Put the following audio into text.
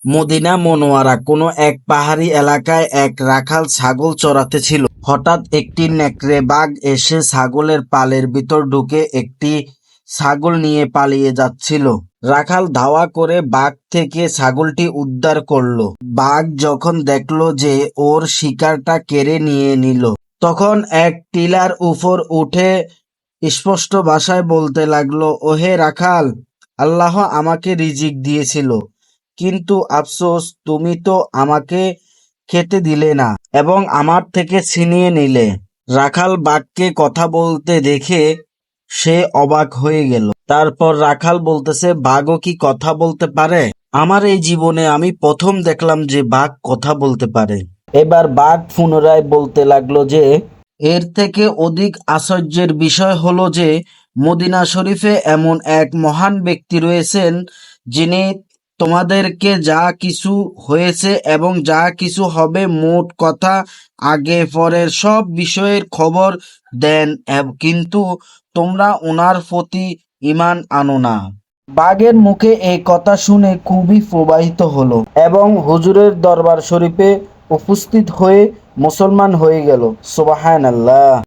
Medina Monowara কোনো এক পাহাড়ি এলাকায় এক রাখাল ছাগল চরাতে ছিল। হঠাৎ একটি নেকড়ে বাঘ এসে ছাগলের পালের ভিতর ঢুকে একটি ছাগল নিয়ে পালিয়ে যাচ্ছিল। রাখাল ধাওয়া করে বাঘ থেকে ছাগলটি উদ্ধার করলো। বাঘ যখন দেখলো যে ওর শিকারটা কেড়ে নিয়ে নিল, তখন এক টিলার উপর উঠে স্পষ্ট ভাষায় বলতে লাগলো, ওহে রাখাল, আল্লাহ আমাকে রিজিক দিয়েছিল, কিন্তু আফসোস তুমি তো আমাকে খেতে দিলে না এবং আমার থেকে ছিনিয়ে নিলে। রাখাল বাঘকে কথা বলতে দেখে সে অবাক হয়ে গেল। তারপর রাখাল বলতেছে, বাঘও কি কথা বলতে পারে? আমার এই জীবনে আমি প্রথম দেখলাম যে বাঘ কথা বলতে পারে। এবার বাঘ পুনরায় বলতে লাগলো যে, এর থেকে অধিক আশ্চর্যের বিষয় হলো যে মদিনা শরীফে এমন এক মহান ব্যক্তি রয়েছেন যিনি তোমাদেরকে যা কিছু হয়েছে এবং যা কিছু হবে, মোট কথা আগে পরের সব বিষয়ের খবর দেন, কিন্তু তোমরা ওনার প্রতি ঈমান আনো না। বাঘের মুখে এই কথা শুনে খুবই প্রভাবিত হলো এবং হুজুরের দরবার শরীফে উপস্থিত হয়ে মুসলমান হয়ে গেল। সুবহানাল্লাহ।